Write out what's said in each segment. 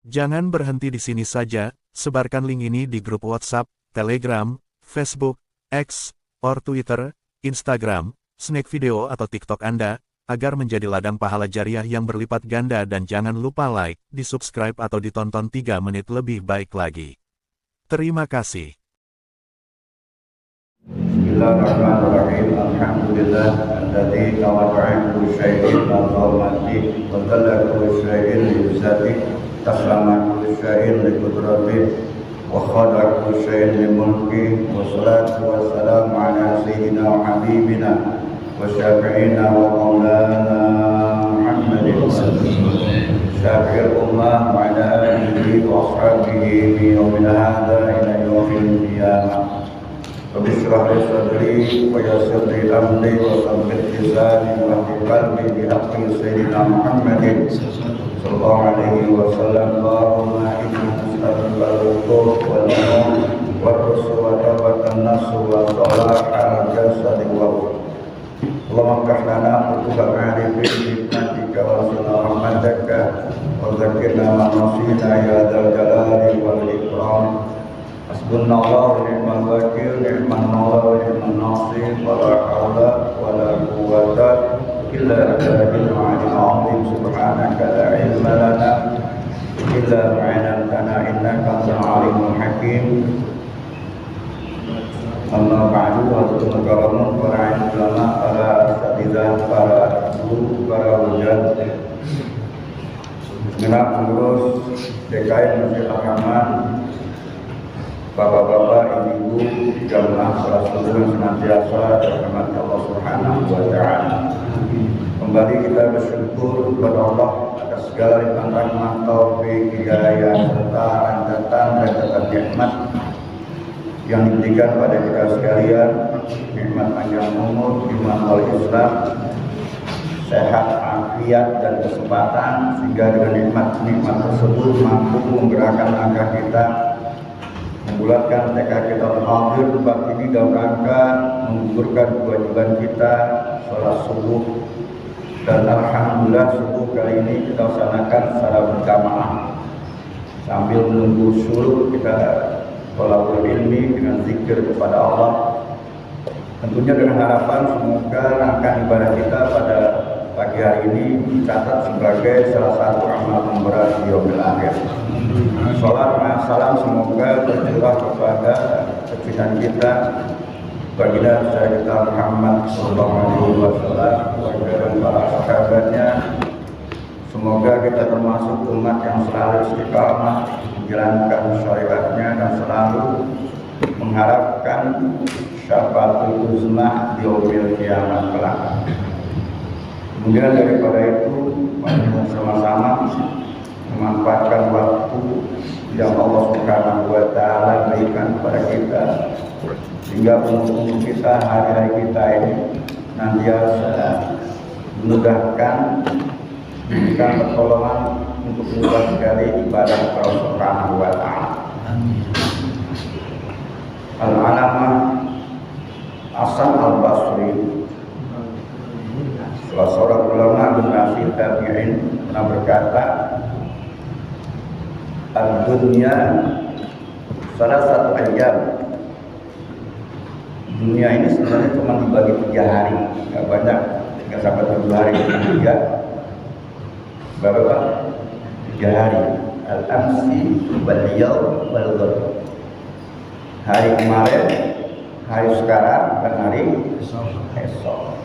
Jangan berhenti di sini saja, sebarkan link ini di grup WhatsApp, Telegram, Facebook, X, or Twitter, Instagram, Snack Video atau TikTok Anda, agar menjadi ladang pahala jariah yang berlipat ganda dan jangan lupa like, di-subscribe atau ditonton 3 menit lebih baik lagi. Terima kasih. Bismillahirrahmanirrahim. Alhamdulillah alladzi tawada'a kullu syai'in la dhamati wa tala kullu syai'in li yusati taslama kullu syai'in li qudrati wa khada kullu syai'in li mulki wa salatu wa salamu ala sayyidina wa habibina wa syafi'ina wa maulana Muhammadin syafi'il ummah wa ala alihi wa ashabihi bi yawmil hadha ila yawmil qiyamah. Rabbi shrah li sadri wa yassir li amri wa thabbit lisani wa hlul 'uqdatam bi haqqi sayyidina Muhammadin sallallahu alaihi wasallam. Allahumma inni as'aluka al-huquq wal nur wal rusul wa tawbatan nasu wa salahal jasadi wa ruh. Allahumma iftah lana futuhal arifin bi hikmatika wa sunna rahmatika wa zakkirna ma nasina ya dzal jalali wal ikram. Hasbunallahu wa ni'mal wakil, ni'man mawla wa ni'man nasir, wa la haula wa la quwwata illa billahil aliyyil azim. Subhanaka la ilma lana illa ma 'allamtana innaka antal alimul hakim. Amma ba'du, hadirin karamun, para ulama, para asatidzah, para guru, para ujad, segenap pengurus DKI Masjid Ar-Rahman, bapak-bapak, ibu-ibu, jamaah salat subuh yang senantiasa dirahmati Allah Subhanahu wa taala. Kembali kita bersyukur kepada Allah atas segala limpahan rahmat, taufik, hidayah serta rancangan dan nikmat yang diberikan pada kita sekalian, nikmat panjang umur, iman Islam, sehat, afiat dan kesempatan, sehingga dengan nikmat-nikmat tersebut mampu menggerakkan langkah kita, membulatkan tekad kita hadir tempat ini dalam rangka menggugurkan kewajiban kita sholat subuh. Dan alhamdulillah subuh kali ini kita laksanakan secara berjamaah sambil menunggu syuruk kita thalabul ilmi dengan zikir kepada Allah, tentunya dengan harapan semoga rangkaian ibadah kita pada pagi hari ini dicatat sebagai salah satu amal pemberat di yaumil akhir. Salat dan salam semoga tercurah kepada pimpinan kita, baginda besar kita Muhammad sallallahu alaihi wasallam dan para sahabatnya. Semoga kita termasuk umat yang selalu istiqamah menjalankan syariatnya dan selalu mengharapkan syafaatul uzma di yaumil kiamat kelak. Kemudian daripada itu, mari sama-sama memanfaatkan waktu yang Allah Subhanahu wa taala berikan kepada kita, sehingga umur kita, hari-hari kita ini nantiasa memudahkan, diberikan pertolongan untuk mudah sekali ibadah Allah Subhanahu wa taala. Al-Alamah Hasan Al-Basri, salah seorang ulama generasi tabi'in, pernah berkata, "Ad-dunya salah satu ayam." Dunia ini sebenarnya cuma dibagi 3 hari, nggak banyak, 3 sampai 7 hari, 3 berapa? 3 hari. Al-amsi wal yaum wal ghad. Hari kemarin, hari sekarang, dan hari esok.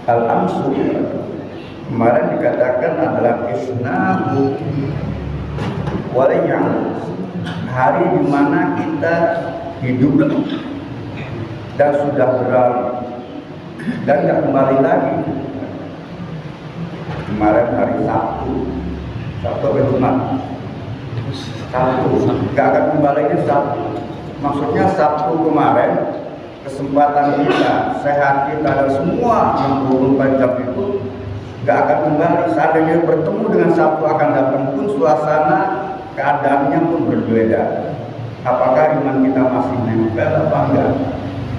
Al-amsu kemarin dikatakan adalah isnahu wal yaum, hari di mana kita hidup dan sudah berlalu dan tidak kembali lagi. Kemarin hari Sabtu atau Jumat, Sabtu nggak akan kembali ke Sabtu. Maksudnya Sabtu kemarin kesempatan kita, sehat kita dan semua yang 24 jam itu nggak akan kembali. Seandainya bertemu dengan Sabtu akan datang pun suasana keadaannya pun berbeda. Apakah iman kita masih nempel apa enggak?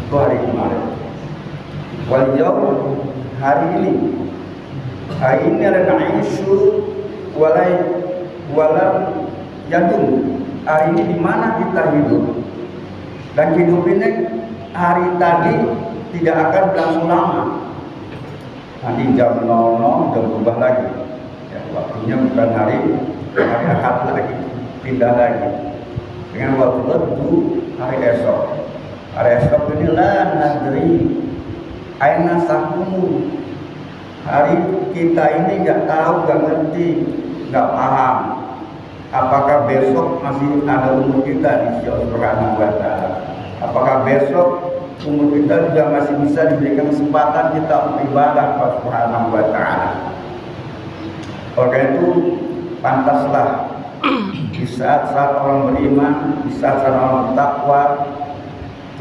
Itu hari kemarin. Wal yaum, hari ini. Hari ini adalah isu walam yadum, hari ini di mana kita hidup, dan hidup ini hari tadi tidak akan berlangsung lama. Nanti jam 00 udah berubah lagi ya, waktunya bukan hari Ahad lagi, pindah lagi dengan waktu itu hari esok. Hari esok ini la nadri aina sakumu, hari kita ini nggak tahu, nggak ngerti, nggak paham apakah besok masih ada umur kita di sisi Allah Subhanahu wa Ta'ala, apakah besok umur kita juga masih bisa diberikan kesempatan kita untuk ibadah kepada Subhanahu wa Ta'ala. Oleh itu pantaslah di saat-saat orang beriman, di saat-saat orang bertakwa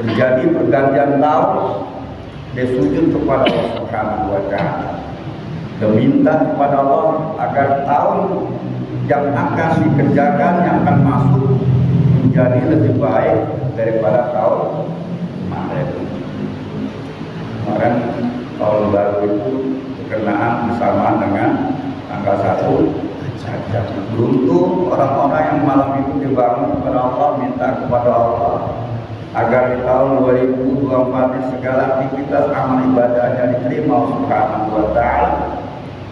terjadi pergantian tahun, dia sujud kepada Allah Subhanahu wa Ta'ala dan minta kepada Allah agar tahun yang akan dikerjakan, yang akan masuk, menjadi lebih baik daripada tahun kemarin. Kemarin tahun baru itu berkenaan bersamaan dengan tanggal 1 saja. Beruntung orang-orang yang malam itu dibangun kepada Allah, minta kepada Allah agar di tahun 2024 segala aktivitas amal ibadahnya diterima Allah Subhanahu wa Ta'ala,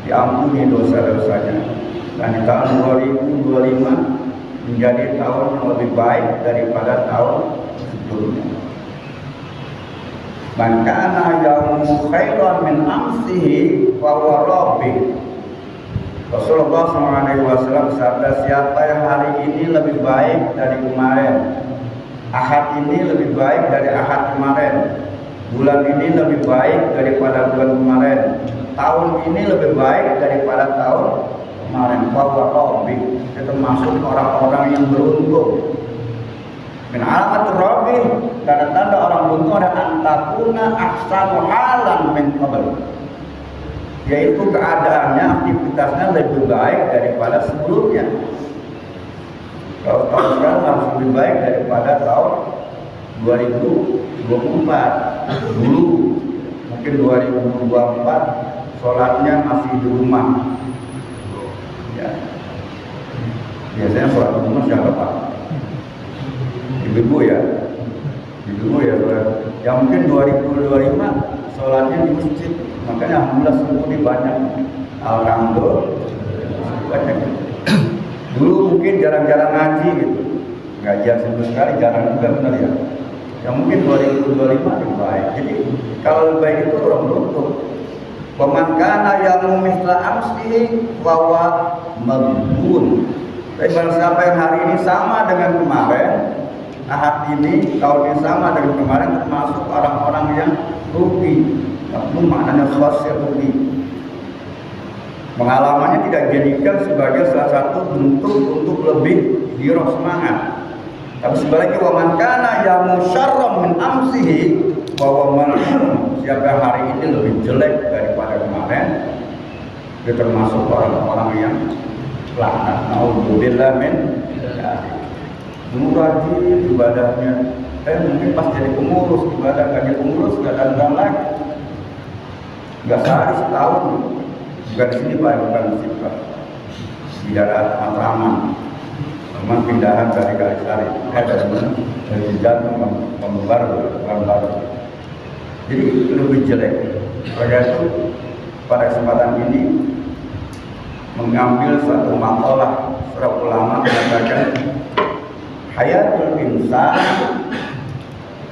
diampuni dosa-dosanya, dan di tahun 2025 menjadi tahun yang lebih baik daripada tahun sebelumnya. Man kana yaumu khairan min amsihi fa huwa rabbih. Rasulullah SAW bersabda, siapa yang hari ini lebih baik dari kemarin, Ahad ini lebih baik dari Ahad kemarin, bulan ini lebih baik daripada bulan kemarin, tahun ini lebih baik daripada tahun kemarin, bahwa Rabbi, itu termasuk orang-orang yang beruntung. Min alamat Rabbi, tanda-tanda orang beruntung ada antakuna ahsanu halan min qabl, yaitu keadaannya, aktivitasnya lebih baik daripada sebelumnya. Kalau tahun sekarang harus lebih baik daripada tahun 2024. Dulu mungkin 2024 sholatnya masih di rumah ya. Biasanya sholat di rumah siapa Pak? Ibu-ibu ya, ibu-ibu ya sholat. Ya mungkin 2025 sholatnya di masjid, makanya alhamdulillah semuanya banyak, alhamdulillah banyak. Dulu mungkin jarang-jarang ngaji gitu, ngajian seminggu sekali jarang juga benar ya. Yang mungkin 2025 lebih baik. Jadi kalau lebih baik itu orang beruntung. Waman kana yamu misla amsihi wa huwa maghbun. Tapi barang siapa yang hari ini sama dengan kemarin, Ahad ini tahun ini sama dengan kemarin, termasuk orang-orang yang rugi. Itu maknanya khasir rugi. Pengalamannya tidak dijadikan sebagai salah satu bentuk untuk lebih giroh semangat. Tapi sebaliknya waman kana yamu syarram min amsihi wa huwa siapa yang hari ini lebih jelek daripada kemarin, dia termasuk orang-orang yang laknat. Nauzubillah min rajin ibadahnya, mungkin pas jadi pengurus ibadah, gak jadi pengurus gak dandan lagi, gak sehari setahun. Bukan di sini Pak, bukan di sini Pak, di daerah Matraman, teman pindahan dari Kalisari, dari Jantung baru. Jadi lebih jelek. Oleh itu pada kesempatan ini mengambil satu makalah seorang ulama mengatakan hayatul insan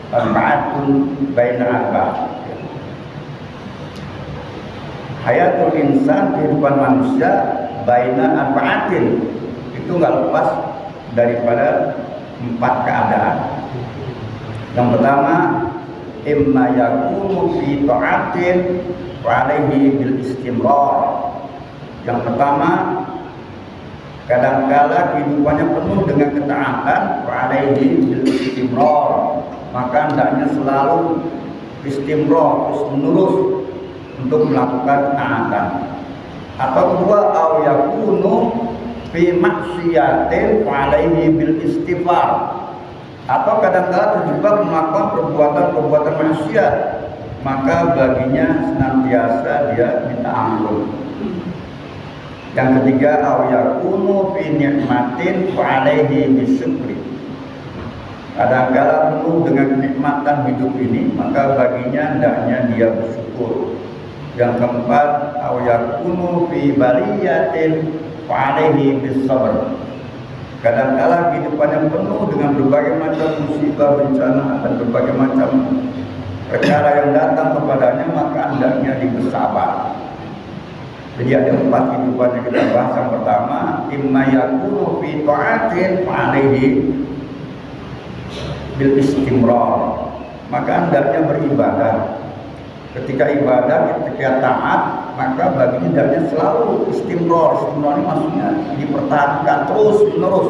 arba'atun baina arba'. Hayatul insan, kehidupan manusia, baina arba'atin, itu nggak lepas daripada 4 keadaan. Yang pertama, imma yakunu fi ta'atin wa alaihi bil istimrar. Yang pertama, kadangkala kehidupannya penuh dengan ketaatan, wa alaihi bil istimrar, maka hendaknya selalu istimrar, terus menerus untuk melakukan ketaatan. Atau kedua, au yakunu fi maksiatin wa alaihi bil istighfar, atau kadang-kala terjebak melakukan perbuatan-perbuatan maksiat, maka baginya senantiasa dia minta ampun. Yang ketiga, aw yakunu fi ni'matin wa alaihi bisyukri. Kadangkala penuh dengan kenikmatan hidup ini, maka baginya hendaknya dia bersyukur. Yang keempat, aw yakunu fi baliyatin wa alaihi bisabr. Kadangkala kehidupannya penuh dengan berbagai macam musibah, bencana, dan berbagai macam perkara yang datang kepadanya, maka hendaknya dia bersabar. Jadi ada 4 kehidupan yang kita bahas. Yang pertama, imma yakunu fi ta'atin fa'alaihi bil istimrar. Maka hendaknya beribadah. Ketika ibadah, ketika taat, maka baginya hendaknya selalu istimrar. Istimrar ini maksudnya dipertahankan terus menerus.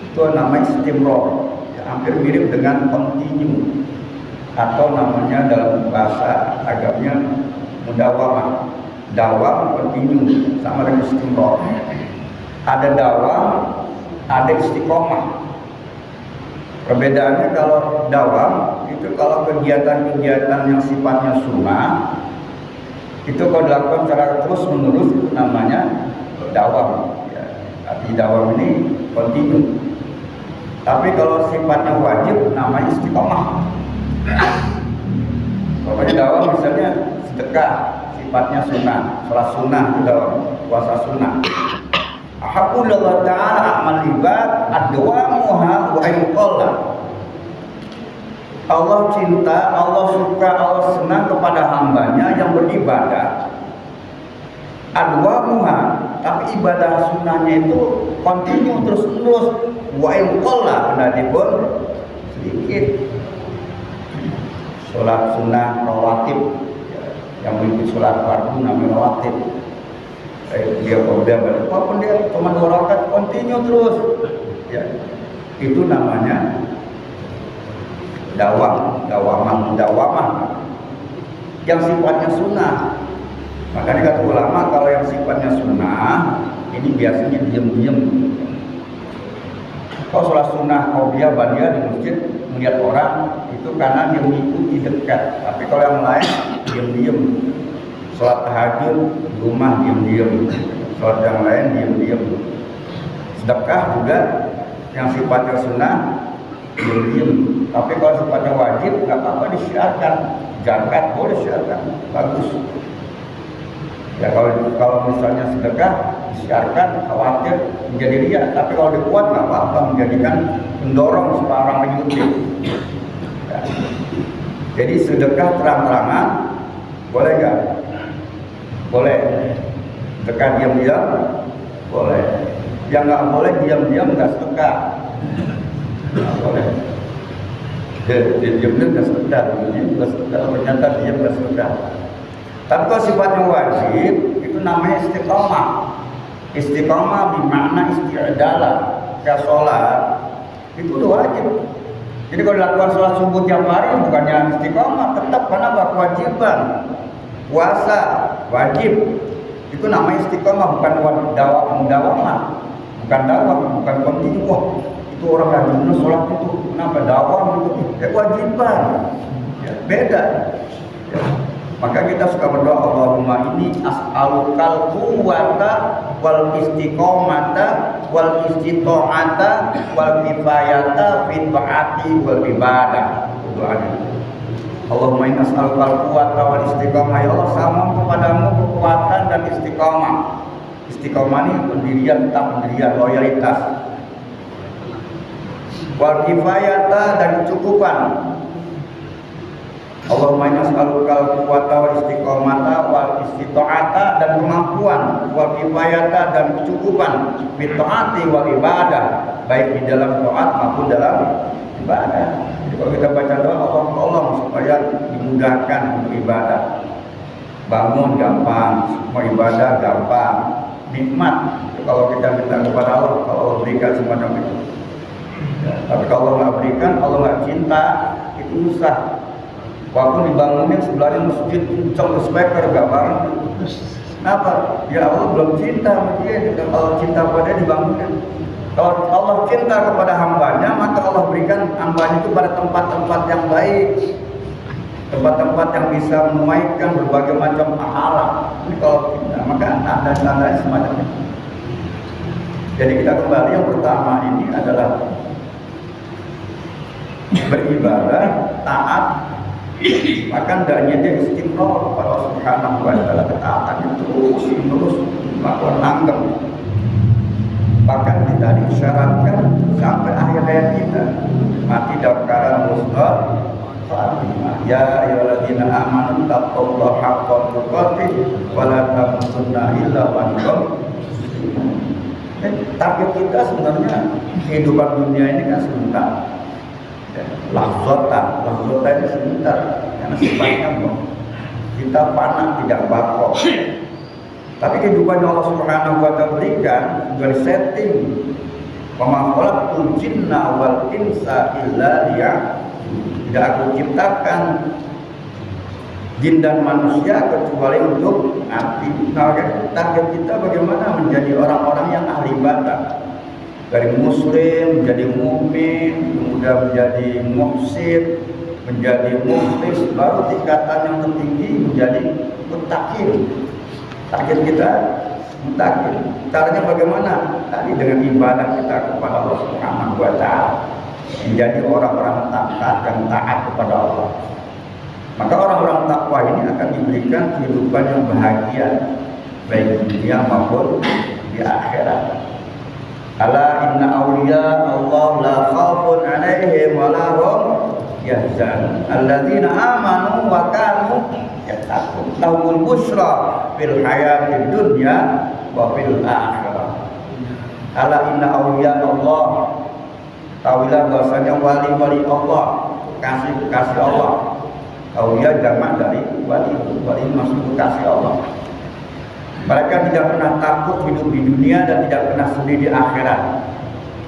Itu namanya istimrar. Ya, hampir mirip dengan continue, atau namanya dalam bahasa agamanya mudawamah. Dawam continue sama dengan istimrar. Ada dawam, ada istiqomah. Perbedaannya, kalau dawam itu kalau kegiatan-kegiatan yang sifatnya sunnah itu kalau dilakukan secara terus menerus itu namanya dawam. Ya, arti dawam ini continue. Tapi kalau sifatnya wajib namanya istiqomah. Pokoknya dawam misalnya sedekah, sifatnya sunnah, sholat sunnah itu dalam puasa sunnah. Ahabullah ta'ala amal ibad adwamuha wa ayqalla. Allah cinta, Allah suka, Allah senang kepada hambanya yang beribadah adwamuha, tapi ibadah sunnahnya itu continue terus menerus. Wa ayqalla, berarti pun sedikit. Sholat sunnah rawatib, yang mengikuti sholat fardu namanya rawatib. Dia balik, walaupun dia cuma 2 rakaat continue terus, ya, itu namanya dawamah yang sifatnya sunnah. Makanya kata ulama, kalau yang sifatnya sunnah ini biasanya diam-diam. Kalau sholat sunnah qabliyah ba'diyah di masjid melihat orang itu karena dia mengikuti dekat. Tapi kalau yang lain diam-diam. Sholat tahajud di rumah diam-diam. Sholat yang lain diam-diam. Sedekah juga yang sifatnya sunnah diam-diam. Tapi kalau sifatnya wajib nggak apa-apa disiarkan. Zakat boleh disiarkan, bagus. Ya kalau misalnya sedekah disiarkan, khawatir menjadi riya. Tapi kalau dikuat nggak apa-apa, menjadikan pendorong supaya orang mengikuti. Ya. Jadi sedekah terang-terangan boleh nggak? Boleh. Sedekah diam-diam boleh. Yang nggak boleh diam-diam nggak sedekah. Nggak boleh. Diam-diam nggak sedekah, ternyata diam nggak sedekah. Tapi kalau sifatnya wajib, itu namanya istiqomah. Istiqomah bermakna isti'adalah. Kayak sholat, itu udah wajib. Jadi kalau dilakukan sholat subuh tiap hari, bukannya istiqomah, tetap karena kewajiban. Puasa wajib, itu namanya istiqomah, bukan mudawamah. Bukan dawam, bukan kontinu. Wah, itu orang rajin sholat itu, kenapa dawam itu? Kewajiban, ya, beda. Ya. Maka kita suka berdoa, Allahumma inni as'alukal quwwata wal istiqomata wal istita'ata wal kifayata fit ta'ati wal ibadah. Doanya. Allahumma inni as'alukal quwwata wal istiqomah. Ya Allah, sama kepadamu kekuatan dan istiqomah. Istiqomah ini pendirian, tetap pendirian, loyalitas. Wal kifayata dan kecukupan. Allahumma inna as'alukal quwwata wal istiqomata wal istita'ata dan kemampuan, wal kifayata dan kecukupan, fi ta'ati wal ibadah, baik di dalam taat maupun dalam ibadah. Jadi kalau kita baca doa, Allah tolong supaya dimudahkan untuk ibadah. Bangun gampang, semua ibadah gampang, nikmat. Kalau kita minta kepada Allah, kalau Allah berikan semacam itu. Ya, tapi kalau Allah nggak berikan, Allah nggak cinta, itu susah. Waktu dibangunin sebelahnya masjid kencang speaker gak bareng. Kenapa? Ya Allah belum cinta sama dia. Kalau cinta pada dia dibangunin. Kalau Allah cinta kepada hambanya, maka Allah berikan hambanya itu pada tempat-tempat yang baik, tempat-tempat yang bisa menuaikan berbagai macam pahala. Ini kalau kita maka tanda-tanda semacam itu. Jadi kita kembali, yang pertama ini adalah beribadah, taat, maka hendaknya dia istiqomah kepada Allah Subhanahu wa taala, ketaatannya terus menerus melakukan langgeng. Bahkan kita disyaratkan sampai akhir hayat kita mati dalam keadaan husnul khatimah. Ya ayyuhalladzina amanu taqullaha haqqa tuqatih wa la tamutunna illa wa antum muslimun. Target kita sebenarnya kehidupan dunia ini kan sebentar. Lahzatan ini sebentar, karena sifatnya kita fana, tidak bakal. Tapi kehidupan yang Allah Subhanahu wa taala berikan dari setting wa khalaqtul jinna wal insa illa liya'budun. Tidak aku ciptakan jin dan manusia kecuali untuk mati. Nah, target kita bagaimana menjadi orang-orang yang ahli ibadah. Dari muslim menjadi mukmin, kemudian menjadi muhsin, menjadi mukhlis, baru tingkatan yang tertinggi menjadi muttaqin. Target kita muttaqin. Caranya bagaimana? Tadi dengan ibadah kita kepada Allah Subhanahu wa taala, menjadi orang-orang taat yang taat kepada Allah. Maka orang-orang takwa ini akan diberikan kehidupan yang bahagia, baik di dunia maupun di akhirat. Ala inna awliya Allah la khawfun alaihim wa la hum yahzanun alladzina amanu wa kanu yattaqun lahumul busyra fil hayatid dunya wa fil akhirah. Ala inna awliya Allah, tahuilah bahwasanya wali-wali Allah, kekasih-kekasih Allah. Awliya jamak dari wali, wali maksud kekasih Allah. Mereka tidak pernah takut hidup di dunia dan tidak pernah sedih di akhirat.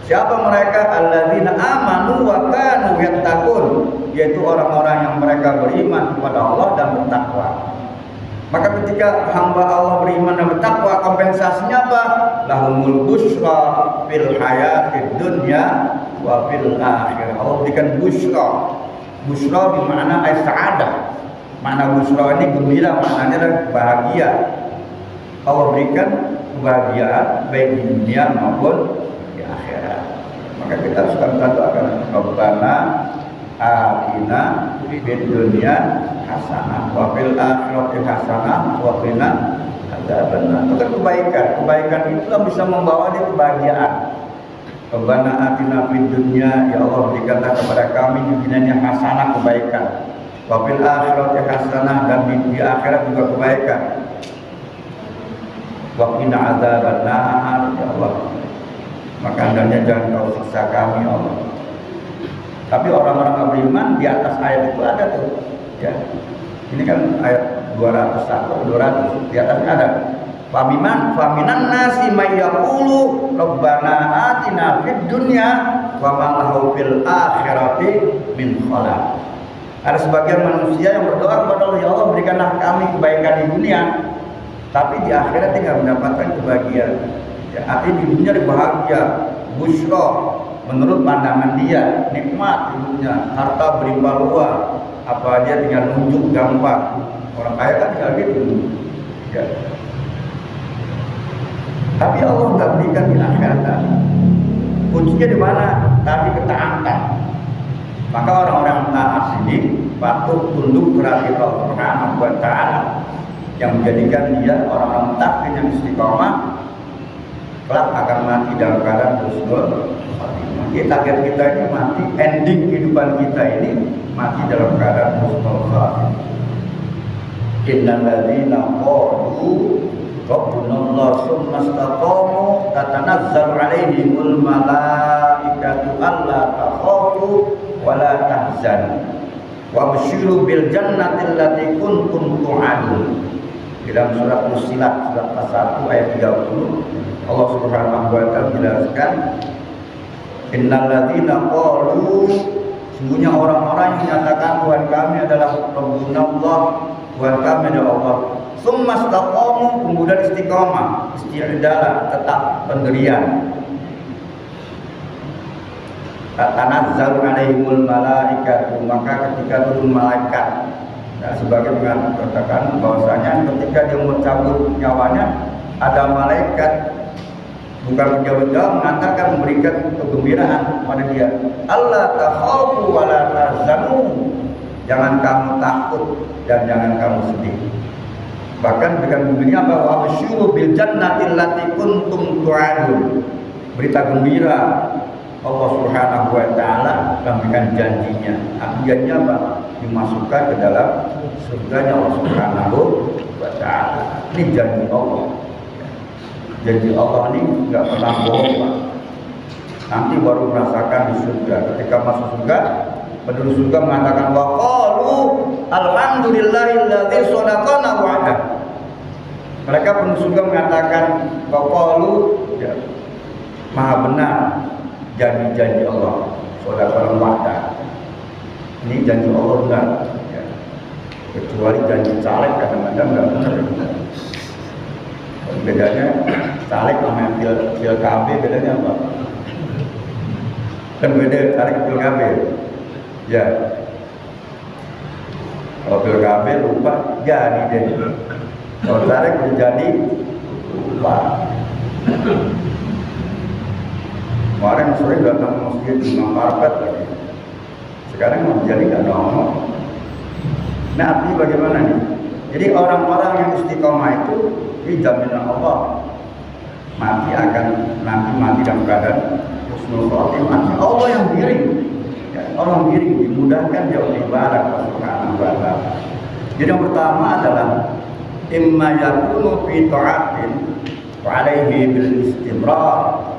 Siapa mereka? Alladzina amanu wa kanu yattaqun, yaitu orang-orang yang mereka beriman kepada Allah dan bertakwa. Maka ketika hamba Allah beriman dan bertakwa, kompensasinya apa? Lahumul busyra fil hayatid dunya wa fil akhirah. Allah berikan busyra. Busyra bermakna as-sa'adah. Makna busyra ini gembira, maknanya adalah bahagia. Allah berikan kebahagiaan baik di dunia maupun di akhirat. Maka kita harus berdoa Rabbana atina fid dunya hasanah wa fil akhirati hasanah wa qina adzabannar. Itu kebaikan itu yang bisa membawa dia kebahagiaan. Rabbana atina fid dunya, ya Allah berikanlah kepada kami di dunia hasanah, kebaikan. Wa fil akhirati hasanah, dan di akhirat juga kebaikan. Wa qina adzabannar, ya Allah. Maka hendaknya jangan kau siksa kami, ya Allah. Tapi orang-orang beriman di atas ayat itu ada tuh. Ya. Ini kan ayat 201, 200 di atasnya ada. Faminan nasi may yaqulu rabbana atina fid dunya wa ma lahu fil akhirati min khalaq. Ada sebagian manusia yang berdoa kepada Allah, ya Allah berikanlah kami kebaikan di dunia, tapi di akhirat tidak mendapatkan kebahagiaan. Ya, artinya di dunia bahagia, busyra, menurut pandangan dia, nikmat hidupnya, harta berlimpah ruah, apa dia tinggal nunjuk gampang. Orang kaya kan tinggal gitu. Ya. Tapi Allah nggak berikan di akhirat. Kuncinya di mana? Tadi ketaatan. Maka orang-orang taat ini patuh tunduk berarti Allah Subhanahu wa taala, yang menjadikan dia orang-orang taat yang istiqomah, kelak akan mati dalam keadaan husnul khatimah. Jadi target kita ini mati, ending kehidupan kita ini mati dalam keadaan husnul khatimah. Innal ladzina qalu rabbuna Allah tsumma istaqamu tatanazzalu 'alaihimul malaikatu alla takhafu wa la tahzanu wa basyiru bil jannati allati kuntum tu'adun. Dalam surat Fussilat surat 1 ayat 30 Allah Subhanahu wa taala menjelaskan, innal ladzina qalu, sungguhnya orang-orang yang menyatakan Tuhan kami adalah Rabbuna Allah, Tuhan kami adalah Allah, summa istaqamu, kemudian istiqamah, isti'dalah, tetap pendirian. Tatanazzalu 'alaihimul malaikatu, maka ketika turun malaikat Nah, sebagai mengatakan bahwasanya ketika dia mau cabut nyawanya, ada malaikat bukan menjawab mengatakan, memberikan kegembiraan pada dia. Allah takhafu wa la tahzanu. Jangan kamu takut dan jangan kamu sedih. Bahkan dengan gembira bahwa asyuru bil jannati allati kuntum tu'adun. Berita gembira Allah Subhanahu wa taala memberikan janjinya. Janjinya apa? Dimasukkan ke dalam surganya Allah Subhanahu wa taala. Ini janji Allah. Janji Allah ini enggak pernah bohong, Pak. Nanti baru merasakan di surga. Ketika masuk surga, penduduk surga mengatakan wa qalu alhamdulillahilladzi shadaqana wa'ada. Mereka penduduk surga mengatakan wa qalu, ya, maha benar janji-janji Allah, shadaqana wa'ada. Ini janji Allah benar, ya. Kecuali janji caleg kadang-kadang enggak benar. Bedanya caleg sama pil KB bedanya apa? Kan beda caleg pil KB. Ya. Kalau pil KB lupa jadi deh. Kalau caleg udah jadi lupa. Kemarin sore datang ke masjid di Mangkarpet lagi. Sekarang mau jadi nggak ngomong. Nah, artinya bagaimana nih? Jadi orang-orang yang istiqomah itu ini jaminan Allah mati dalam keadaan husnul khotimah. Allah yang giring, ya, Allah giring dimudahkan jauh ibadah Allah Subhanahu wa taala. Jadi yang pertama adalah imma yakunu fi ta'atin wa alaihi bil istimrar.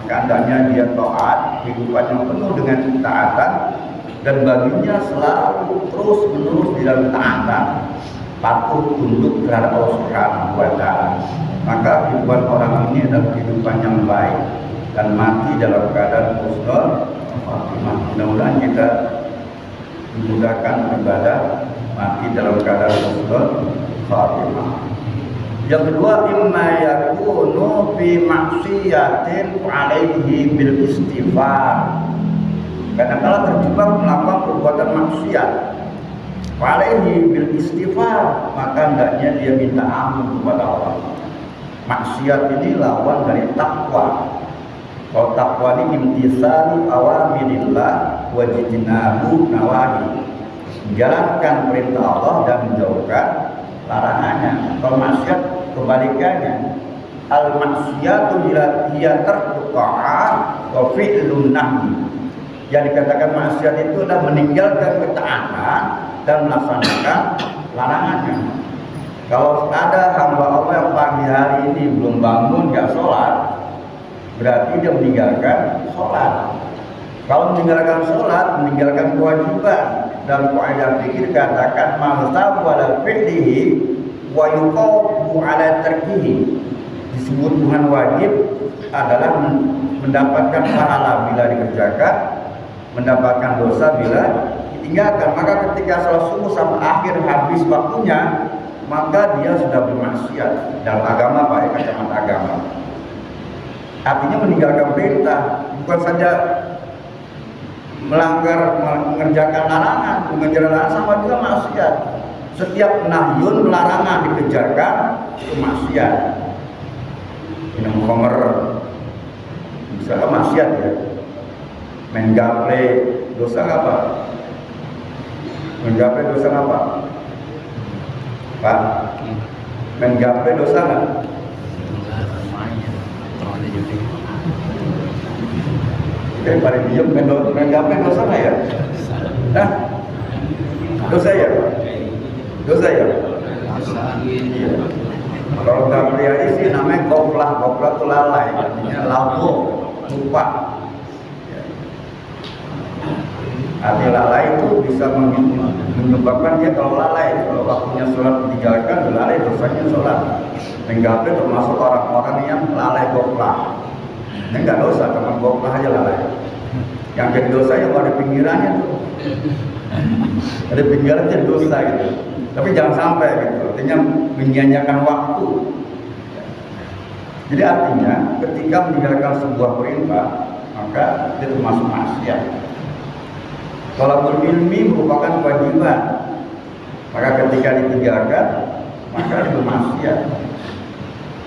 Maka hendaknya dia taat, kehidupannya penuh dengan ketaatan dan baginya selalu terus menerus di dalam ketaatan, patuh tunduk terhadap Allah Subhanahu wa taala. Maka kehidupan orang ini adalah kehidupan yang baik dan mati dalam keadaan husnul khotimah. Mudah-mudahan kita dimudahkan beribadah mati dalam keadaan husnul khotimah. Yang kedua, imma yakunu fi maksiatin alaihi bil istighfar. Kadang-kala terjebak melakukan perbuatan maksiat, alaihi bil istighfar, maka hendaknya dia minta ampun kepada Allah. Maksiat ini lawan dari takwa. Kalau takwa ini imtisalu awamirillah wa jitnabu nawahi, menjalankan perintah Allah dan menjauhkan larangannya. Kalau maksiat kebalikannya, al maksiatu hiya tarku ta'at wa fi'lun nahi. Yang dikatakan maksiat itu adalah meninggalkan ketaatan dan melaksanakan larangannya. Kalau ada hamba Allah yang pagi hari ini belum bangun, nggak sholat, berarti dia meninggalkan sholat. Kalau meninggalkan sholat, meninggalkan kewajiban. Dalam kaidah fikih dikatakan ma'tabu ala fi'lihi wa yuqabu ala tarkihi. Disebut Tuhan wajib adalah mendapatkan pahala bila dikerjakan, mendapatkan dosa bila ditinggalkan. Maka ketika sholat subuh sampai akhir habis waktunya, maka dia sudah bermaksiat dalam agama, Pak, kacamata agama. Artinya meninggalkan perintah, bukan saja melanggar, mengerjakan larangan, mengejar larangan, sama juga maksiat. Setiap nahyun larangan dikejarkan itu maksiat. Minum khamr misalnya maksiat, ya. Main gaple dosa apa? Main gaple dosa apa? Pak, main gaple dosa nggak? Oke, paling diem main gaple dosa nggak ya? Nah, dosa ya? Dosa ya? Iya. Kalau gaple aja sih namanya goplah tuh lalai, artinya lalu lupa. Arti lalai itu bisa menyebabkan dia kalau lalai, kalau waktunya sholat ditinggalkan, lalai dosanya sholat. Menggapai termasuk orang-orang yang lalai goplah. Ini enggak dosa, cuma goplah aja lalai. Yang jadi dosa yang ada pinggirannya tuh. Ada pinggirannya dosa gitu. Tapi jangan sampai gitu. Artinya menyanyiakan waktu. Jadi artinya ketika meninggalkan sebuah perintah, maka dia termasuk maksiat. Thalabul ilmi merupakan kewajiban. Maka ketika ditinggalkan, maka itu maksiat.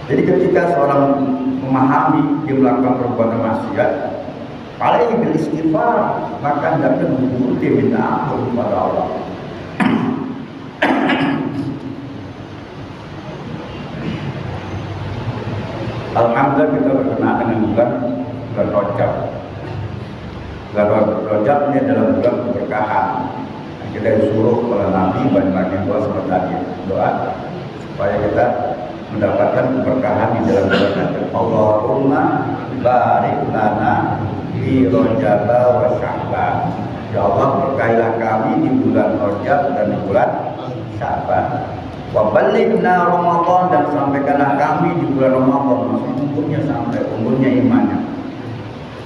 Jadi ketika seorang memahami dia melakukan perbuatan maksiat, paling beristighfar, maka hendaknya dia minta ampun kepada Allah. Alhamdulillah kita berkenaan dengan bulan Rajab. Bulan Rajab ini adalah bulan keberkahan. Kita disuruh oleh Nabi banyak doa seperti tadi, doa supaya kita mendapatkan keberkahan di dalam bulan Rajab. Allahumma barik lana fi Rajab wa Sya'ban. Ya Allah, berkailah kami di bulan Rajab dan di bulan Sya'ban. Wa balighna Ramadan, dan sampaikanlah kami di bulan Ramadan, maksudnya umurnya sampai umurnya imannya.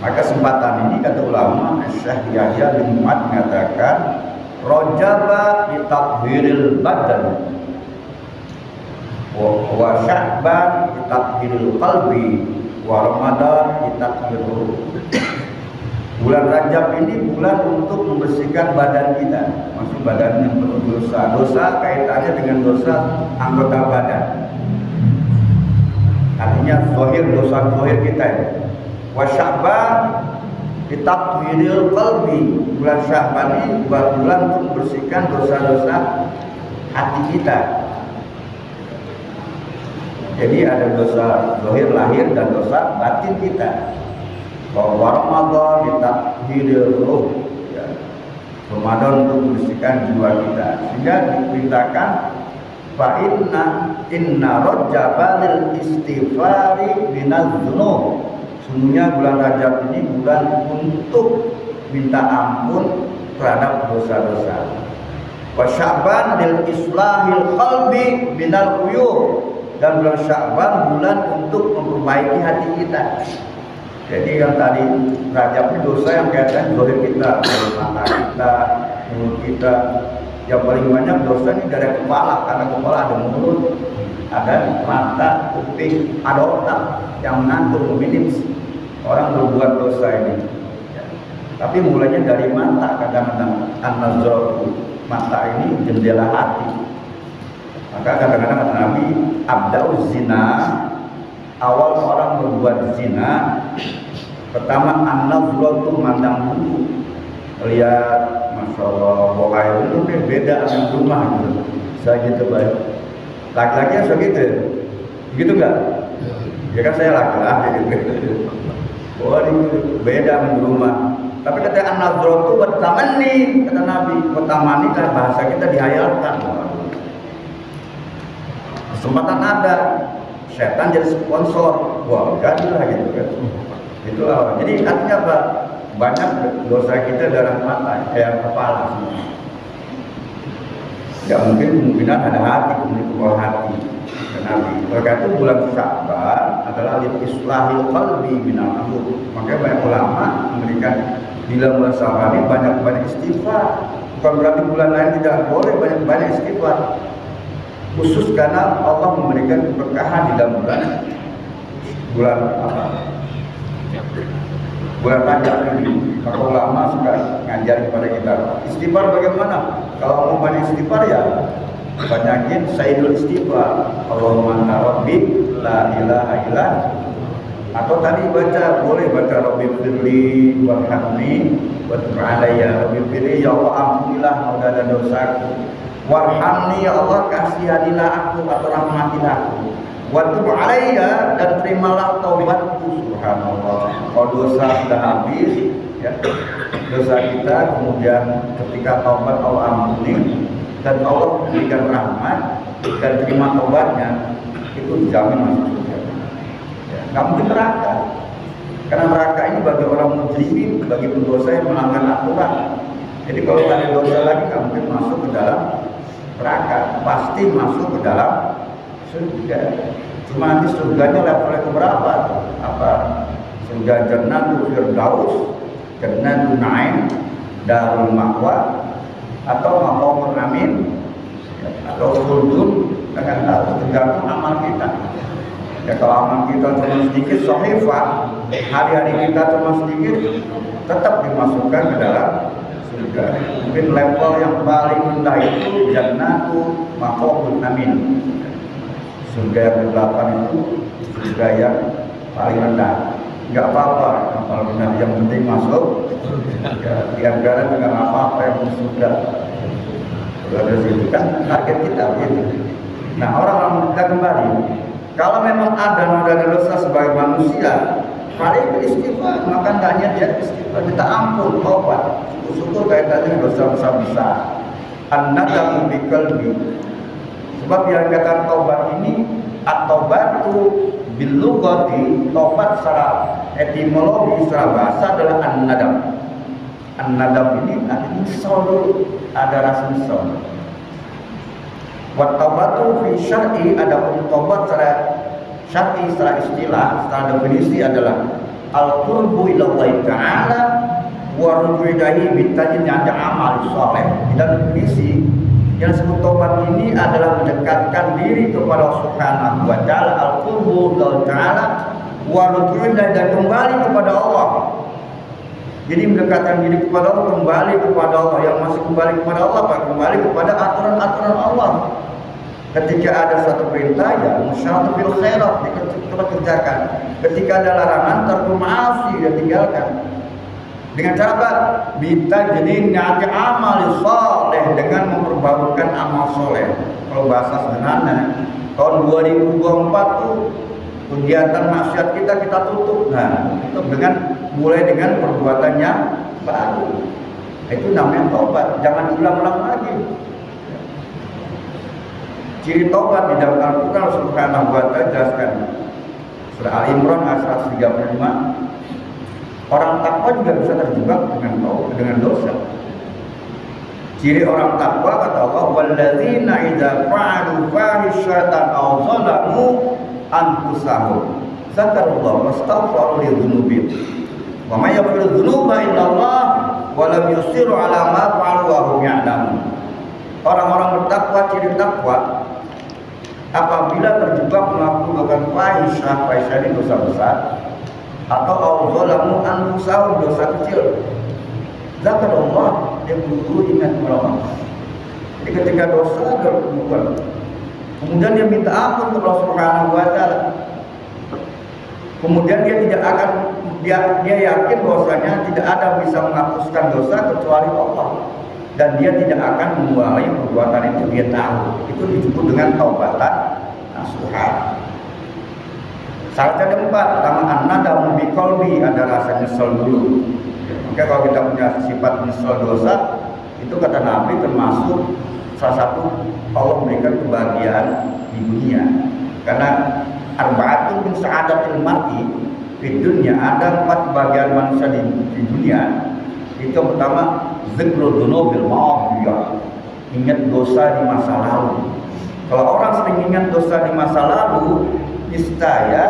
Maka kesempatan ini kata ulama Syekh Yahya bin Mu'ad mengatakan Rajaba li tathhiril badan wa Sya'ban li tathhiril qalbi wa Ramadan li tathhiril. Bulan Rajab ini bulan untuk membersihkan badan kita, maksud badan yang penuh dosa. Dosa kaitannya dengan dosa anggota badan. Artinya zahir, dosa zahir kita ini. Wa Sya'ban bitathhiril qalbi. Bulan Sya'ban ini bulan untuk membersihkan dosa-dosa hati kita. Jadi ada dosa zahir lahir dan dosa batin kita. Bahwa Ramadan ditathhiril ruh, ya. Ramadan untuk membersihkan jiwa kita. Sehingga diperintahkan fa inna Rajaba lil istighfari minadz dzunub. Sungguhnya bulan Rajab ini bulan untuk minta ampun terhadap dosa-dosa. Wa Sya'ban lil islahil qalbi minal uyub. Dan bulan Sya'ban bulan untuk memperbaiki hati kita. Jadi yang tadi Rajab ini dosa yang kaitan zahir kita, mata kita, mulut kita. Yang paling banyak dosa ini dari kepala, karena kepala ada mulut, ada mata, kuping, ada otak yang mengatur memilih orang berbuat dosa ini. Tapi mulainya dari mata, kadang-kadang an-nazar, mata ini jendela hati. Maka kadang-kadang kata Nabi, abda'uz zina, awal orang berbuat zina, pertama an-nazratu mandang dulu, lihat, masya Allah, bohai itu beda dengan rumah gitu, saya gitu baik. Laki-laki segitu, gitu enggak? Ya kan saya laki-laki gitu. Oh ini beda dengan rumah. Tapi kata an-nazratu bertamani, kata Nabi, bertamani kan bahasa kita dihayalkan. Kesempatan ada. Setan jadi sponsor, wah jadilah gitu kan. Itulah. Jadi artinya apa? Banyak dosa kita dalam mata, kayak kepala. Ya kemungkinan ada hati, kemudian bawah hati. Nabi. Maka itu bulan Sya'ban adalah islahil qalbi minal uyub. Maka banyak ulama memberikan di dalam bulan Sya'ban ini banyak istighfar. Bukan berarti bulan lain tidak boleh banyak istighfar. Khusus karena Allah memberikan keberkahan di dalam bulan apa? Bulan Rajab ini. Maka ulama suka ngajar kepada kita istighfar bagaimana? Kalau mau banyak istighfar ya banyakin sayyidul istighfar. Allahumma anta rabbi la ilaha illa. Atau tadi baca, boleh baca Rabbi firli warhamni wa tub alayya. Rabbi firli, ya Allah ampunilah noda dan dosaku. Warhamni, ya Allah kasihanilah aku atau rahmatilah aku. Wa tub alayya, dan terimalah taubatku. Subhanallah. Kalau dosa sudah habis, ya, dosa kita kemudian ketika taubat Allah ampuni dan Allah memberikan rahmat dan terima taubatnya, itu dijamin masuk surga. Ya, nggak mungkin neraka. Karena neraka ini bagi orang mujrimin, bagi pendosa yang melanggar aturan. Jadi kalau ada dosa lagi nggak mungkin masuk ke dalam neraka, pasti masuk ke dalam surga. Cuma nanti surganya levelnya keberapa? Apa? Surga Jannatul Firdaus, Jannatul Naim, Darul Ma'wa, atau Maqamul Amin, atau Khuludun, dengan tahu tergantung amal kita. Ya kalau amal kita cuma sedikit, sahifah, hari-hari kita cuma sedikit, tetap dimasukkan ke dalam surga. surga. Mungkin level yang paling rendah itu jannatu maqamul amin. Surga yang ke-8 itu surga yang paling rendah. Enggak apa-apa kalau benar, yang penting masuk ya, di antara dengan apa yang surga. Kalau situ kan target kita gitu. Nah, orang kita kembali, kalau memang ada noda dosa sebagai manusia, paling beristighfar, maka hendaknya dia istighfar, kita ampun, taubat. Syukur kayak tadi dosa besar. An-nadamu bi qalbi. Sebab yang kata taubat ini, at-taubatu bil lughati, taubat secara etimologi, secara bahasa adalah an-nadam. An-nadam ini artinya nyesal dulu, ada rasa nyesal. Wa taubatu fi syar'i, ada taubat secara syar'i, secara istilah, secara definisi adalah al-qurbu ila Allah Ta'ala wa ruju'ihi bitajin yang ada amal saleh. Dan definisi yang disebut taubat ini adalah mendekatkan diri kepada Allah Subhanahu wa Ta'ala, al-qurbu ila Ta'ala wa ruju'ihi, dan kembali kepada Allah. Jadi mendekatkan diri kepada Allah, kembali kepada Allah. Yang masih kembali kepada Allah, Pak, kembali kepada aturan-aturan Allah. Ketika ada satu perintah, ya musyaratu fil khairat, kita kerjakan. Ketika ada larangan, tarku ma'asi, dia tinggalkan. Dengan cara apa? Bitajnin ni'ati amal saleh, dengan memperbarukan amal soleh. Kalau bahasa sederhana, tahun 2024 tuh kegiatan maksiat kita tutup. Nah, itu mulai dengan perbuatannya baru. Itu namanya taubat, jangan diulang-ulang lagi. Ciri taubat di dalam Al-Quran Subhanahu wa Ta'ala jelaskan. Surah Al-Imran ayat 135. Orang takwa juga bisa terjebak dengan dosa. Ciri orang takwa kata Allah, walladzina idza fa'alu fahishatan aw zalamu anfusahum zakarullah wastaghfaru lidzunubihim wa may yaghfiru dzunuba illallah wa lam yusiru ala ma fa'alu wa hum ya'lamun. Orang-orang bertakwa, ciri takwa apabila terjebak melakukan fahisyah ini dosa besar, atau auzalamu anfusahum, dosa kecil, zakarullah, dia berusaha ingat Allah. Jadi ketika dosa berbuat, kemudian dia minta ampun kepada Allah Subhanahu wa Ta'ala, kemudian dia tidak akan dia yakin bahwasanya tidak ada bisa menghapuskan dosa kecuali Allah, dan dia tidak akan mengulangi perbuatan itu, dia tahu. Itu disebut dengan taubatan nasuha. Syaratnya ada 4. Pertama, an-nadamu bi qalbi, ada rasa nyesel dulu. Maka kalau kita punya sifat nyesel dosa, itu kata Nabi termasuk salah satu Allah memberikan kebahagiaan di dunia. Karena arba'atun min sa'adatil mar'i di dunia, ada 4 kebahagiaan manusia di dunia. Itu yang pertama, zikrul dzunubil ma'afiyah, ingat dosa di masa lalu. Kalau orang sering ingat dosa di masa lalu, niscaya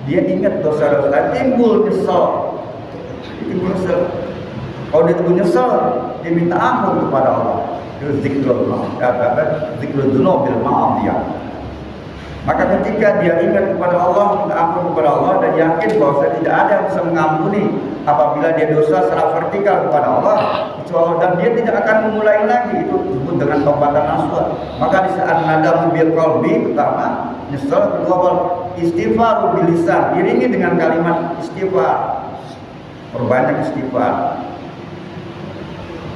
dia ingat dosa-dosa, timbul nyesel. Kalau dia timbul nyesel, dia minta ampun kepada Allah. Itu zikrul dzunubil ma'afiyah. Maka ketika dia ingat kepada Allah, minta ampun kepada Allah, dan yakin bahwa tidak ada yang bisa mengampuni apabila dia dosa secara vertikal kepada Allah, dan dia tidak akan memulai lagi, itu disebut dengan taubatan nasuha. Maka di saat nadamu bil qalbi, pertama nyesel, kedua istighfar bil lisan, iringi dengan kalimat istighfar, perbanyak istighfar.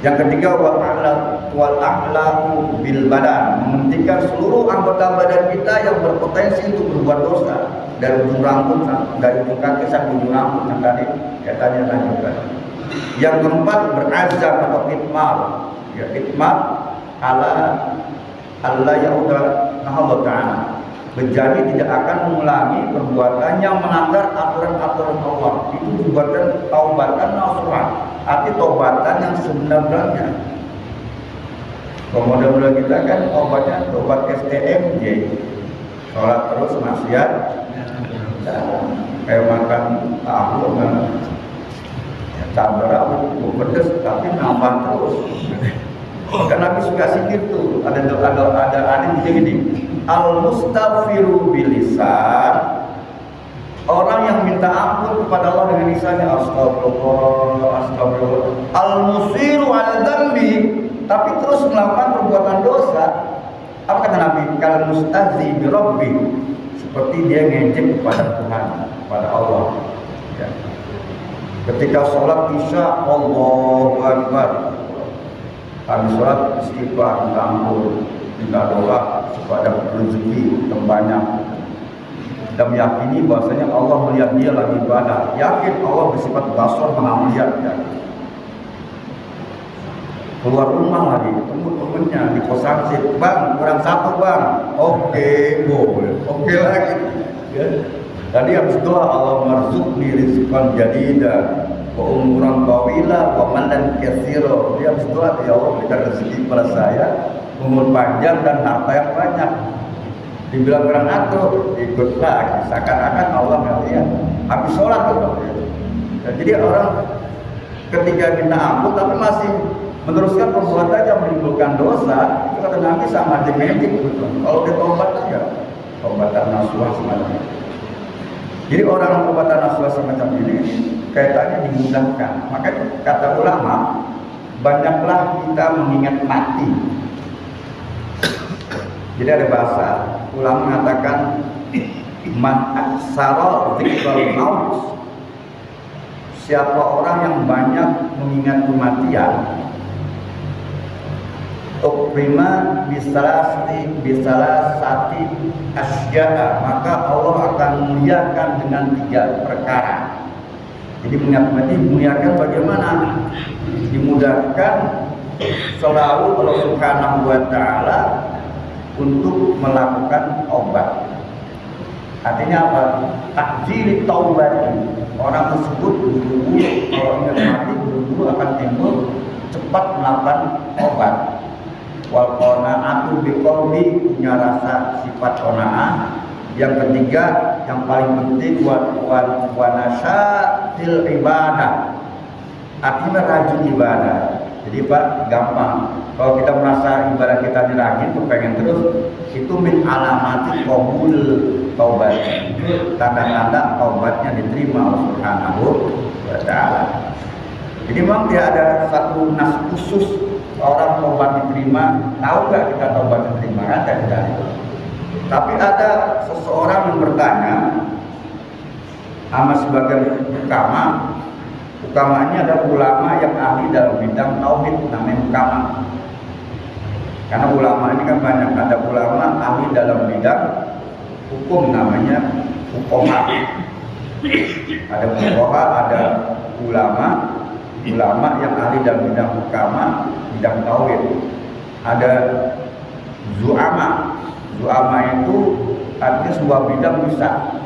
Yang ketiga, wal a'lamu bil badan, mementingkan seluruh anggota badan kita yang berpotensi untuk berbuat dosa, dari ujung rambut, dari ujung kaki sampai ujung rambut yang tadi katanya lanjutkan. Yang keempat, berazam atau itmar, ya itmar ala Allah yaudah Allah Ta'ala, berjanji tidak akan mengulangi perbuatan yang melanggar aturan-aturan Allah. Itu dibuatkan taubatan nasuha, arti taubatan yang sebenarnya. Model-model kita kan obatnya obat STMJ, sholat terus maksiat, kayak makan tahu kan, cabai rawit pedes tapi nambah terus. Kan Nabi suka sikir tuh, ada begini, al mustaghfiru bilisan Orang yang minta ampun kepada Allah dengan lisannya astagfirullah, astagfirullah, al-musiru ala dzambi, tapi terus melakukan perbuatan dosa. Apa kata Nabi? Kal mustahzi bi rabbi, seperti dia ngejek kepada Tuhan, kepada Allah. Ya. Ketika sholat isya, Allahu Akbar. Habis sholat istighfar, minta ampun, minta doa supaya rezeki yang banyak. Dan meyakini bahwasanya Allah melihat dia lagi ibadah. Yakin Allah bersifat basar, maha melihat. Ya. Keluar rumah lagi, ketemu temennya di kosan sip, bang, kurang satu bang. Oke, boleh. Oke lagi. Ya. Tadi habis doa Allah marzuqni rizqan jadida wa umuran tawila wa malan katsira. Dia habis doa, ya Allah berikan rezeki kepada saya, umur panjang dan harta yang banyak. Dibilang kurang atur, ikut lagi. Seakan-akan Allah melihat. Habis sholat tuh. Ya, jadi orang ketika minta ampun tapi masih meneruskan perbuatan yang menimbulkan dosa, itu kata Nabi sama aja magic gitu. Kalau dia tobat ya, tobatan nasuha semacam ini. Jadi orang tobatan nasuha semacam ini kaitannya dimudahkan. Maka kata ulama, banyaklah kita mengingat mati. Jadi ada bahasa ulama mengatakan man aksara dzikral maut, siapa orang yang banyak mengingat kematian, ukrima bisalah sati asya'a, maka Allah akan muliakan dengan 3 perkara. Jadi mengingat mati muliakan bagaimana? Dimudahkan selalu Allah Subhanahu wa taala untuk melakukan obat. Artinya apa? Takjil taubat. Orang tersebut buru-buru kalau ingat mati buru-buru akan timbul cepat melakukan obat. Wal qanaatu biqalbi, punya rasa sifat qanaah. Yang ketiga, yang paling penting wa nasyatil ibadah. Artinya rajin ibadah. Jadi Pak, gampang. Kalau kita merasa ibadah kita dirajin, pengen terus, itu min alamati qabul taubat. Itu tanda-tanda taubatnya diterima Allah Subhanahu wa taala. Jadi memang tidak ada satu nas khusus orang taubat diterima. Tahu nggak kita taubat diterima? Kan tidak. Tapi ada seseorang yang bertanya sama sebagian ulama. Ukamanya ada ulama yang ahli dalam bidang tauhid, namanya ukama. Karena ulama ini kan banyak, ada ulama ahli dalam bidang hukum, namanya fuqaha. Ada fuqaha, ada ulama yang ahli dalam bidang ukama, bidang tauhid. Ada zu'ama. Zu'ama itu artinya sebuah bidang bisa.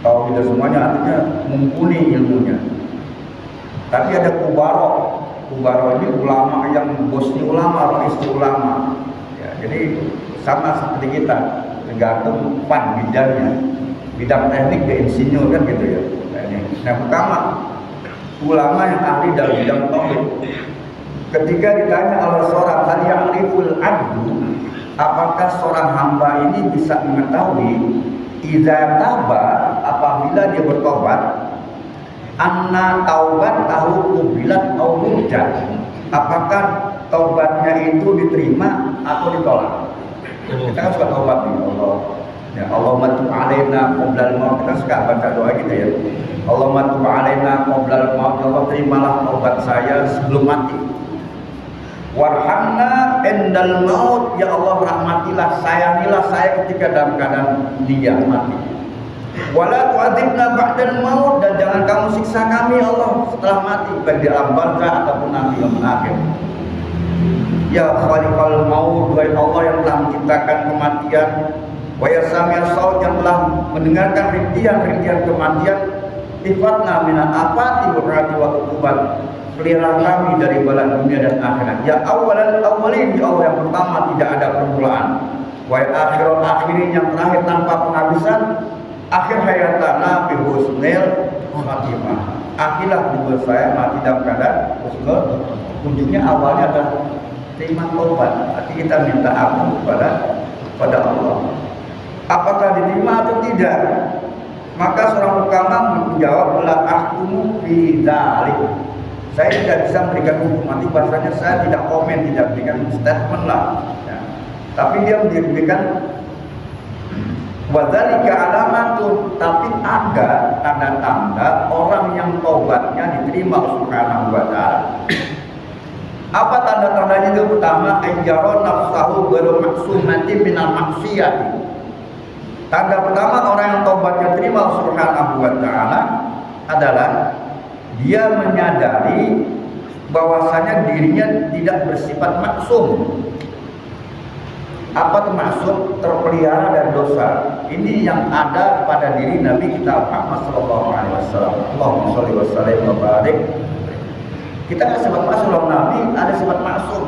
Tauhid semuanya artinya mumpuni ilmunya. Tapi ada kubaro. Kubaro ini ulama yang bosnya ulama, raisnya ulama. Ya, jadi sama seperti kita, tergantung pan bidangnya. Bidang teknik ke insinyur kan gitu ya. Nah, pertama ulama yang ahli dalam bidang tauhid. Ketika ditanya oleh seorang hal yang ya'riful abdu, apakah seorang hamba ini bisa mengetahui idza taba, apabila dia bertobat, anna taubat tahu kubilat atau mujad, apakah taubatnya itu diterima atau ditolak? Kita kan suka taubat nih, Allah ya, Allahumma tub alaina qoblal maut. Kita suka baca doa gitu ya, Allahumma tub alaina qoblal maut, Allah terimalah taubat saya sebelum mati. Warhamna endal maut, ya Allah rahmatilah, sayangilah saya ketika dalam keadaan dia mati. Wala tu'adzibna ba'dal maut, dan jangan kamu siksa kami Allah setelah mati, baik di alam barzakh ataupun nanti yang akhir. Ya khaliqal maut, wahai Allah yang telah menciptakan kematian, wa ya sami'as saut, yang telah mendengarkan rintihan kematian, ifatna minan afati wa rati wa uqubat, pelihara kami dari bala dunia dan akhirat. Ya awalal awalin, ya Allah yang pertama tidak ada permulaan, wa akhirul akhirin, yang terakhir tanpa penghabisan. Akhir hayatana bi husnil khatimah, akhirlah hidup saya mati dalam keadaan husnul. Ujungnya awalnya adalah terima taubat, arti kita minta ampun kepada Allah. Apakah diterima atau tidak? Maka seorang ukama menjawab, la ahkumu fi dzalik. Saya tidak bisa memberikan hukum mati, bahasanya saya tidak komen, tidak berikan statement lah. Ya. Tapi dia memberikan wadzalika alamatun, tapi ada tanda-tanda orang yang taubatnya diterima Subhanahu wa taala. Apa tanda-tandanya itu? Pertama, ayyara nafsahu ghairu maksumati minal maksiyati. Tanda pertama orang yang taubatnya diterima Subhanahu wa taala adalah dia menyadari bahwasanya dirinya tidak bersifat maksum. Apa termasuk terpelihara dari dosa? Ini yang ada pada diri Nabi kita Muhammad sallallahu alaihi wasallam. Allahumma shalli wa sallim wa barik. Kita kan sifat maksum, Nabi ada sifat maksum,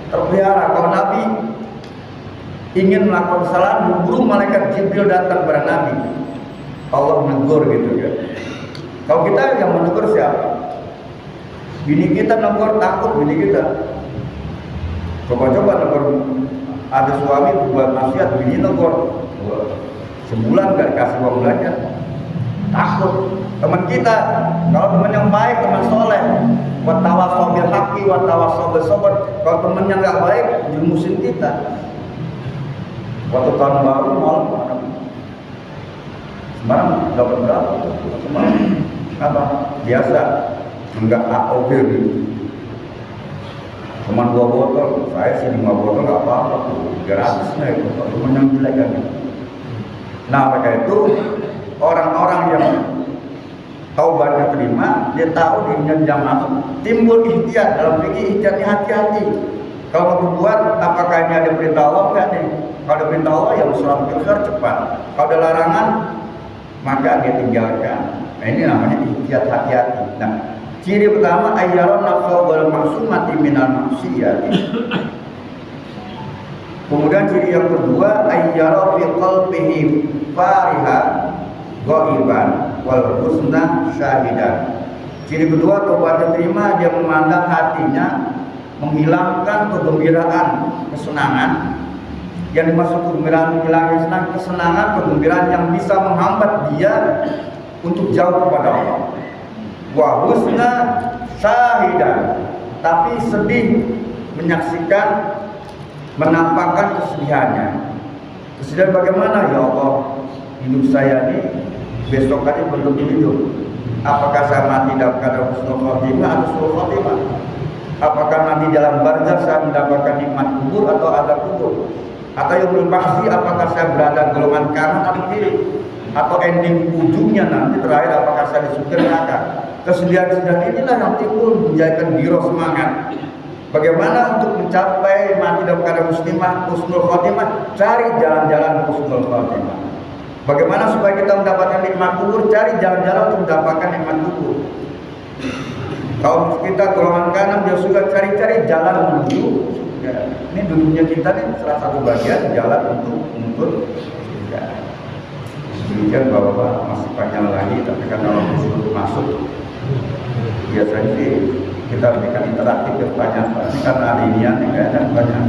terpelihara. Kalau Nabi ingin melakukan kesalahan, buru malaikat Jibril datang kepada Nabi. Allah menegur gitu ya. Kalau kita yang menegur siapa? Bini kita negur, takut bini kita. Coba-coba negur, ada suami berbuat maksiat, bini negur. Sebulan gak dikasih uang belanja, takut. Teman kita, kalau teman yang baik, teman soleh, watawasau bil haqqi watawasau bis sabr. Kalau teman yang nggak baik, jumusin kita. Waktu tahun baru malam semalam dapat berapa? Semalam apa? Biasa, enggak AOB gitu. Cuma 2 botol, saya sih 5 botol nggak apa-apa, gratis lah itu. Teman yang jelek kan. Nah mereka itu orang-orang yang taubatnya terima, dia tahu dirinya jangan masuk. Timbul ihtiyat, dalam fikih ihtiyatnya hati-hati. Kalau berbuat, apakah ini ada perintah Allah enggak nih? Kalau ada perintah Allah ya usaha besar cepat. Kalau ada larangan, maka dia tinggalkan. Nah ini namanya ihtiyat, hati-hati. Nah, ciri pertama ayyara nafsahu wal maksumati minal maksiyati. Kemudian ciri yang kedua ayyara fi qalbihi fariha ghaiban wal husna syahidan. Ciri kedua taubatnya terima, dia memandang hatinya menghilangkan kegembiraan, kesenangan. Yang dimaksud kegembiraan, menghilangkan kesenangan, kegembiraan yang bisa menghambat dia untuk jauh kepada Allah. Wa husna syahidan, tapi sedih menyaksikan, menampakkan kesedihannya. Kesedihan bagaimana? Ya Allah, hidup saya ini besok hari belum hidup. Apakah saya mati dalam keadaan husnul khotimah atau su'ul khotimah? Apakah nanti dalam barzakh saya mendapatkan nikmat kubur atau azab kubur? Atau yang berpasti apakah saya berada golongan kanan atau kiri? Atau ending ujungnya nanti terakhir apakah saya di surga neraka? Kesedihan-kesedihan inilah yang timbul menjadikan biro semangat. Bagaimana untuk mencapai mati dalam keadaan husnul khotimah? Cari jalan-jalan husnul khotimah. Bagaimana supaya kita mendapatkan nikmat kubur? Cari jalan-jalan untuk mendapatkan nikmat kubur. Kalau kita golongan kanan, dia suka cari-cari jalan menuju surga. Ini dulunya kita nih salah satu bagian jalan untuk menuntut surga. Demikian bahwa masih panjang lagi, tapi kan kalau disuruh masuk, biasanya sih kita berikan interaktif ke pertanyaan. Ini karena ada inian, ada banyak.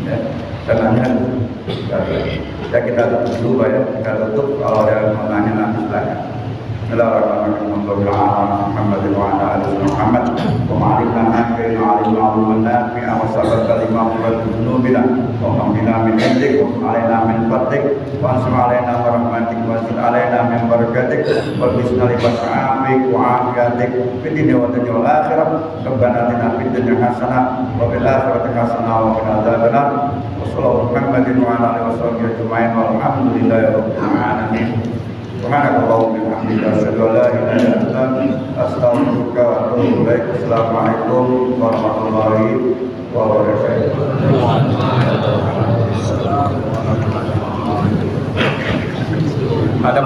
Ya, karena ya kita tutup dulu, Pak ya. Kita tutup, kalau ada yang mau nanya nanti silakan. Bismillahirrahmanirrahim. Muhammad wa ala alihi Muhammad wa ma'alina nafina alim ma'luman nafi'a wa sabar kalimah wa dunubina wa hamdina min indik wa alaina min fatik wa ansur alaina wa rahmatik wa zid alaina min barakatik wa bisna li bas'amik wa afiyatik fid dunya wa dunya wal akhirah. Rabbana atina fid dunya hasanah wa fil akhirati hasanah wa qina adzabannar. Wa sallallahu Muhammadin wa ala alihi wa sahbihi ajma'in walhamdulillahi rabbil alamin. Subhanallahu wa bihamdihi asyhadu an la ilaha illa anta astaghfiruka wa atubu ilaik. Assalamualaikum warahmatullahi wabarakatuh. Ada